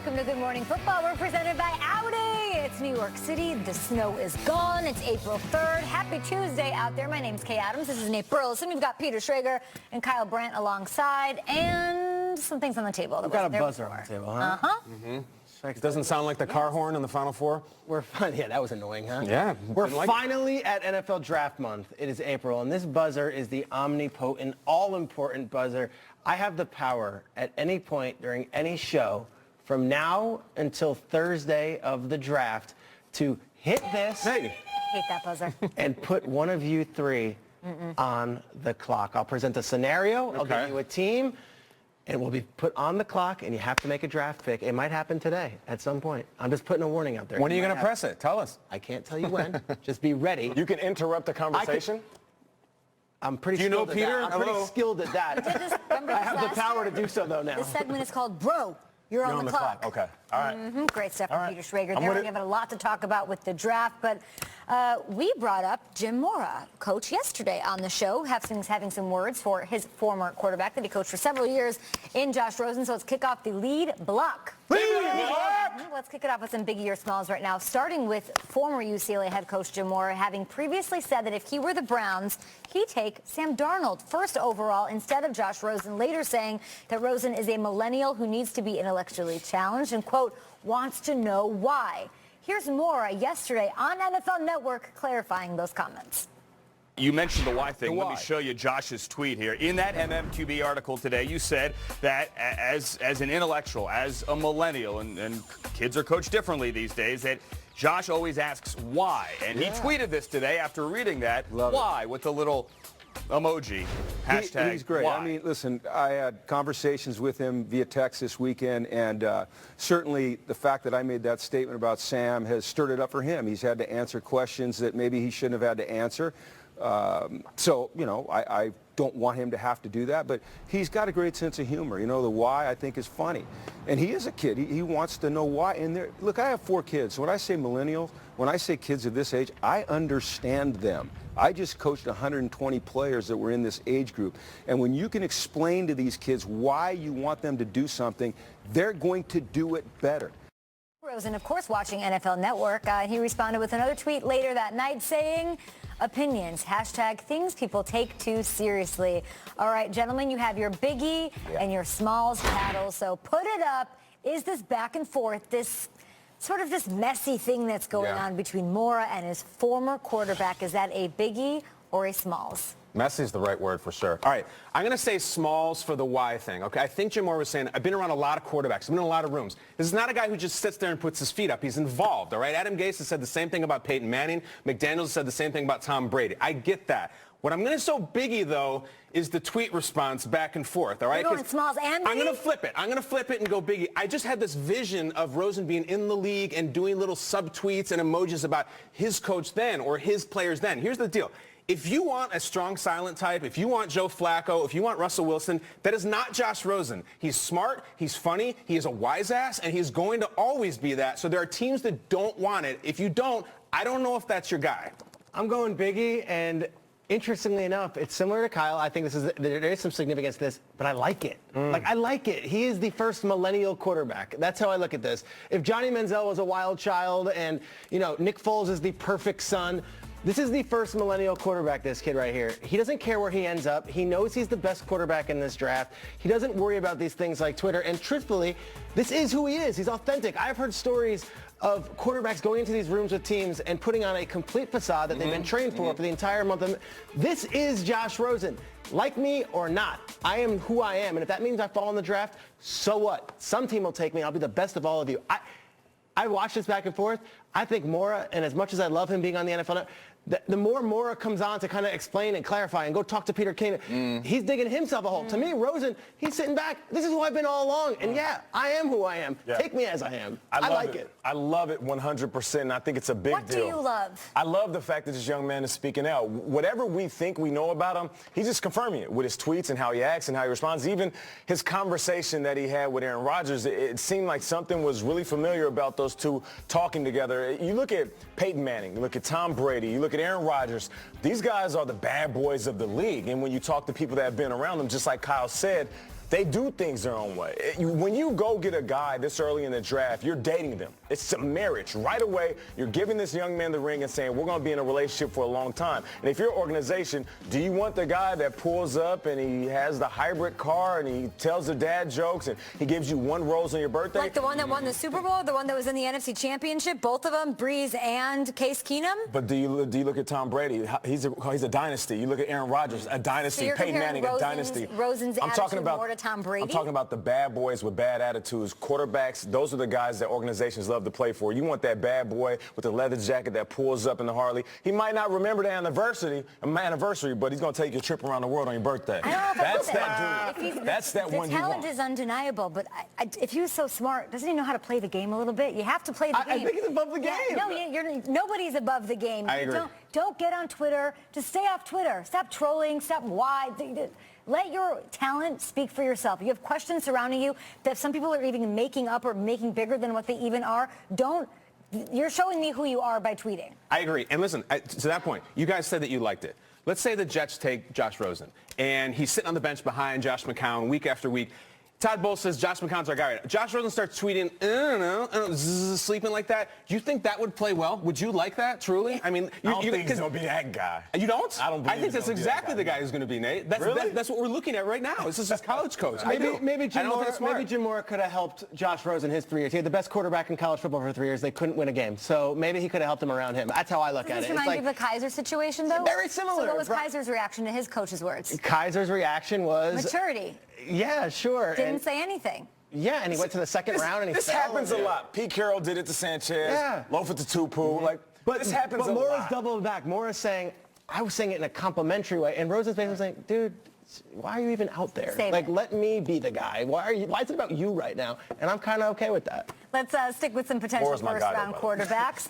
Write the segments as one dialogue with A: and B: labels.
A: welcome to Good Morning Football. We're presented by Audi. It's New York City. The snow is gone. It's April 3rd. Happy Tuesday out there. My name's Kay Adams. This is Nate Burleson. We've got Peter Schrager and Kyle Brandt alongside, and some things on the table.
B: We've got a buzzer on the table, huh?
A: Uh-huh.
C: It doesn't sound like the car horn in the Final Four.
B: We're yeah, that was annoying, huh?
C: Yeah.
B: We're finally at NFL Draft Month. It is April, and this buzzer is the omnipotent, all-important buzzer. I have the power at any point during any show from now until Thursday of the draft to hit this
A: Hate that buzzer.
B: and put one of you three on the clock. I'll present a scenario. I'll give you a team. And it will be put on the clock, and you have to make a draft pick. It might happen today at some point. I'm just putting a warning out there.
C: When are you going to press it? Tell us.
B: I can't tell you when. Just be ready.
C: You can interrupt the conversation?
B: I'm pretty
C: Do you know
B: skilled
C: Peter?
B: at that. I'm pretty skilled at that. I have the power to do so, though, now.
A: This segment is called Bro, You're on the clock.
C: Okay. All right.
A: Great stuff from Peter Schrager.
C: I'm
A: There
C: with
A: we
C: it.
A: have a lot to talk about with the draft, but we brought up Jim Mora, coach, yesterday on the show, having some words for his former quarterback that he coached for several years in Josh Rosen. So let's kick off the lead block. Let's kick it off with some big ear smells right now, starting with former UCLA head coach Jim Mora, having previously said that if he were the Browns, he'd take Sam Darnold first overall instead of Josh Rosen, later saying that Rosen is a millennial who needs to be intellectually challenged and, quote, wants to know why. Here's Mora yesterday on NFL Network clarifying those comments.
D: You mentioned the why thing.
C: The
D: Let
C: why.
D: me show you Josh's tweet here. In that MMQB article today, you said that as an intellectual, as a millennial, and kids are coached differently these days, that Josh always asks why. And he tweeted this today after reading that. Why? With the little emoji. Hashtag
E: He's great.
D: why.
E: I mean, listen, I had conversations with him via text this weekend, and certainly the fact that I made that statement about Sam has stirred it up for him. He's had to answer questions that maybe he shouldn't have had to answer. So, you know, I don't want him to have to do that, but he's got a great sense of humor. You know, the why I think is funny. And he is a kid. He wants to know why. And look, I have 4 kids. So when I say millennials, when I say kids of this age, I understand them. I just coached 120 players that were in this age group. And when you can explain to these kids why you want them to do something, they're going to do it better.
A: Rosen, of course, watching NFL Network. He responded with another tweet later that night saying, opinions, hashtag things people take too seriously. All right, gentlemen, you have your biggie and your smalls paddle. So put it up. Is this back and forth, this sort of this messy thing that's going on between Mora and his former quarterback? Is that a biggie or a smalls?
C: Messy is the right word for sure. All right, I'm going to say smalls for the why thing, okay? I think Jim Mora was saying, I've been around a lot of quarterbacks. I've been in a lot of rooms. This is not a guy who just sits there and puts his feet up. He's involved, all right? Adam Gase has said the same thing about Peyton Manning. McDaniels has said the same thing about Tom Brady. I get that. What I'm going to show biggie, though, is the tweet response back and forth, all right?
A: You're going smalls and biggie?
C: I'm going to flip it. I'm going to flip it and go biggie. I just had this vision of Rosen being in the league and doing little subtweets and emojis about his coach then or his players then. Here's the deal. If you want a strong silent type, if you want Joe Flacco, if you want Russell Wilson, that is not Josh Rosen. He's smart, he's funny, he is a wise ass, and he's going to always be that. So there are teams that don't want it. If you don't, I don't know if that's your guy.
B: I'm going biggie, and interestingly enough, it's similar to Kyle. I think there is some significance to this, but I like it. Like, I like it. He is the first millennial quarterback. That's how I look at this. If Johnny Manziel was a wild child and, you know, Nick Foles is the perfect son, this is the first millennial quarterback, this kid right here. He doesn't care where he ends up. He knows he's the best quarterback in this draft. He doesn't worry about these things like Twitter. And truthfully, this is who he is. He's authentic. I've heard stories of quarterbacks going into these rooms with teams and putting on a complete facade that they've been trained for the entire month. This is Josh Rosen. Like me or not, I am who I am. And if that means I fall in the draft, so what? Some team will take me. I'll be the best of all of you. I watch this back and forth. I think Mora, and as much as I love him being on the NFL, the more Mora comes on to kind of explain and clarify and go talk to Peter King, he's digging himself a hole. To me, Rosen, he's sitting back. This is who I've been all along. And yeah, I am who I am. Take me as I am. I like it.
F: I love it 100%, and I think it's a big deal.
A: What do you love?
F: I love the fact that this young man is speaking out. Whatever we think we know about him, he's just confirming it with his tweets and how he acts and how he responds. Even his conversation that he had with Aaron Rodgers, it seemed like something was really familiar about those two talking together. You look at Peyton Manning, you look at Tom Brady, you look at Aaron Rodgers. These guys are the bad boys of the league, and when you talk to people that have been around them, just like Kyle said, They do things their own way. When you go get a guy this early in the draft, you're dating them. It's a marriage. Right away, you're giving this young man the ring and saying, we're going to be in a relationship for a long time. And if you're an organization, do you want the guy that pulls up and he has the hybrid car and he tells the dad jokes and he gives you one rose on your birthday?
A: Like the one that won the Super Bowl, the one that was in the NFC Championship, both of them, Breeze and Case Keenum?
F: But do you look at Tom Brady? He's a dynasty. You look at Aaron Rodgers, a dynasty.
A: So
F: Peyton Manning, a dynasty.
A: Rosen's attitude more to Tom Brady?
F: I'm talking about the bad boys with bad attitudes. Quarterbacks, those are the guys that organizations love to play for. You want that bad boy with the leather jacket that pulls up in the Harley. He might not remember the anniversary, but he's going to take you a trip around the world on your birthday. That's that dude. That's that one you want.
A: The talent is undeniable, but if he was so smart, doesn't he know how to play the game a little bit? You have to play the game.
B: I think he's above the game.
A: Yeah, no, nobody's above the game.
B: I agree.
A: Don't get on Twitter. Just stay off Twitter. Stop trolling. Stop let your talent speak for yourself. You have questions surrounding you that some people are even making up or making bigger than what they even are. You're showing me who you are by tweeting.
C: I agree. And listen, to that point, you guys said that you liked it. Let's say the Jets take Josh Rosen, and he's sitting on the bench behind Josh McCown week after week. Todd Bowles says Josh McCown's our guy. Josh Rosen starts tweeting, I don't know, sleeping like that. Do you think that would play well? Would you like that, truly? I mean,
F: I don't think he's going to be that guy.
C: You don't?
F: I don't believe
C: I think that's exactly the guy who's going to be, Nate. That's what we're looking at right now. This is his college coach.
B: Maybe Jim Mora could have helped Josh Rosen his 3 years. He had the best quarterback in college football for 3 years. They couldn't win a game. So maybe he could have helped him around him. That's how I look at it.
A: Does this remind you of the Kaiser situation, though?
B: Very similar.
A: So what was Kaiser's reaction to his coach's words?
B: Kaiser's reaction was...
A: maturity.
B: Yeah, sure.
A: Didn't say anything.
B: Yeah, and he went to the second round and he
F: This happens a lot. Pete Carroll did it to Sanchez.
B: Yeah.
F: Lofa to Tupu.
B: But
F: this happens a lot.
B: Mora's doubled back. Mora's saying, I was saying it in a complimentary way. And Rosen's basically saying, dude, why are you even out there? Let me be the guy. Why is it about you right now? And I'm kind of okay with that.
A: Let's stick with some potential first-round quarterbacks.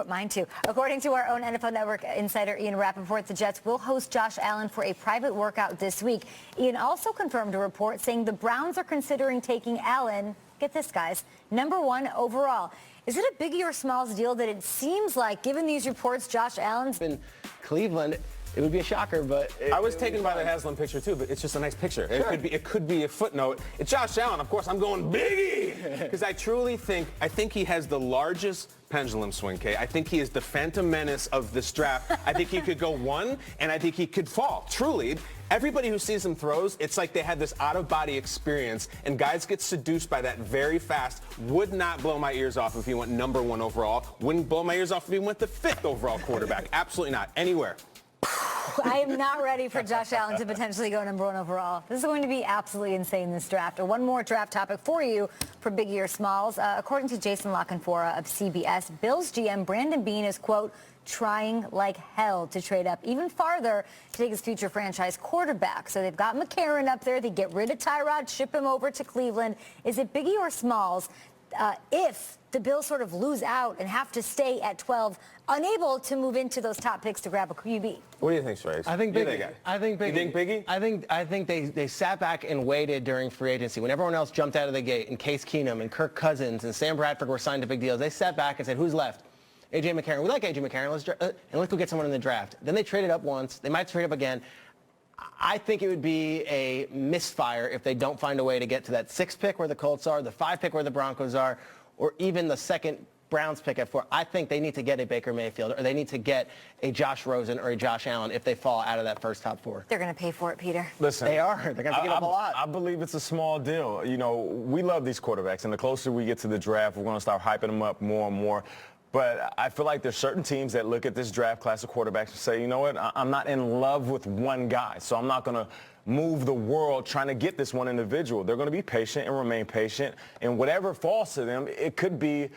A: Mine too. According to our own NFL Network insider Ian Rappaport, the Jets will host Josh Allen for a private workout this week. Ian also confirmed a report saying the Browns are considering taking Allen, get this guys, #1 overall. Is it a Biggie or Smalls deal that it seems like, given these reports, Josh Allen's
B: in Cleveland? It would be a shocker, but...
C: I was taken by the Haslam picture, too, but it's just a nice picture. Sure. It could be a footnote. It's Josh Allen. Of course, I'm going Biggie! Because I think he has the largest pendulum swing, Kay. I think he is the Phantom Menace of this draft. I think he could go 1, and I think he could fall. Truly. Everybody who sees him throws, it's like they had this out-of-body experience, and guys get seduced by that very fast. Would not blow my ears off if he went #1 overall. Wouldn't blow my ears off if he went the 5th overall quarterback. Absolutely not. Anywhere.
A: I am not ready for Josh Allen to potentially go #1 overall. This is going to be absolutely insane, this draft. One more draft topic for you for Biggie or Smalls. According to Jason LaCanfora of CBS, Bills GM Brandon Beane is, quote, trying like hell to trade up even farther to take his future franchise quarterback. So they've got McCarron up there. They get rid of Tyrod, ship him over to Cleveland. Is it Biggie or Smalls if the Bills sort of lose out and have to stay at 12, unable to move into those top picks to grab a QB?
C: What do you think, Strays?
B: I think Biggie. I think Biggie.
C: You think Biggie?
B: I think they sat back and waited during free agency when everyone else jumped out of the gate, and Case Keenum and Kirk Cousins and Sam Bradford were signed to big deals. They sat back and said, who's left? A.J. McCarron. We like A.J. McCarron. Let's go get someone in the draft. Then they traded up once. They might trade up again. I think it would be a misfire if they don't find a way to get to that 6th pick where the Colts are, the 5th pick where the Broncos are, or even the 2nd Browns pick at 4. I think they need to get a Baker Mayfield, or they need to get a Josh Rosen or a Josh Allen if they fall out of that first top 4.
A: They're going to pay for it, Peter.
F: Listen,
B: they are. They're going to give up a lot.
F: I believe it's a small deal. You know, we love these quarterbacks, and the closer we get to the draft, we're going to start hyping them up more and more. But I feel like there's certain teams that look at this draft class of quarterbacks and say, you know what, I'm not in love with one guy, so I'm not going to move the world trying to get this one individual. They're going to be patient and remain patient, and whatever falls to them, it could be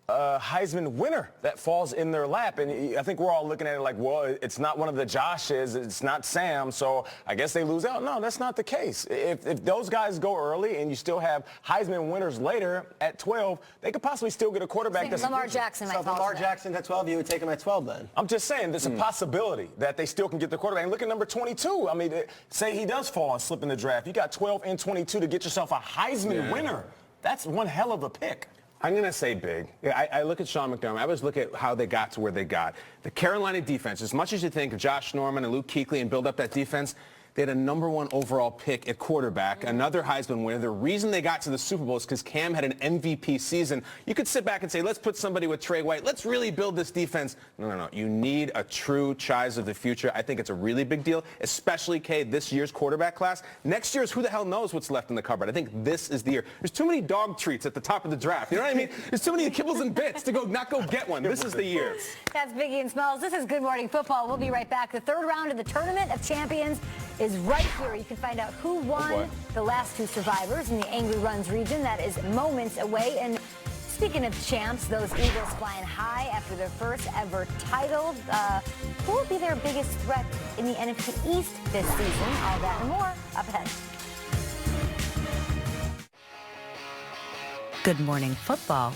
F: a Heisman winner that falls in their lap. And I think we're all looking at it like, well, it's not one of the Joshes, it's not Sam, so I guess they lose out. No, that's not the case. If those guys go early and you still have Heisman winners later at 12, they could possibly still get a quarterback that's
A: Lamar Jackson might fall.
B: Lamar Jackson at 12, you would take him at 12 then.
F: I'm just saying there's a possibility that they still can get the quarterback. And look at number 22. I mean, say he does fall and slip in the draft. You got 12 and 22 to get yourself a Heisman winner. That's one hell of a pick.
C: I'm going to say big. I look at Sean McDermott. I always look at how they got to where they got. The Carolina defense, as much as you think of Josh Norman and Luke Kuechly and build up that defense, They had a #1 overall pick at quarterback, another Heisman winner. The reason they got to the Super Bowl is because Cam had an MVP season. You could sit back and say, let's put somebody with Trey White. Let's really build this defense. No. You need a true Chies of the future. I think it's a really big deal, especially, Kay, this year's quarterback class. Next year's who the hell knows what's left in the cupboard. I think this is the year. There's too many dog treats at the top of the draft. You know what I mean? There's too many kibbles and bits to not go get one. This is the year.
A: That's Biggie and Smalls. This is Good Morning Football. We'll be right back. The third round of the Tournament of Champions is right here. You can find out who won the last 2 survivors in the Angry Runs region. That is moments away. And speaking of champs, those Eagles flying high after their first ever title. Who will be their biggest threat in the NFC East this season? All that and more up ahead.
G: Good Morning Football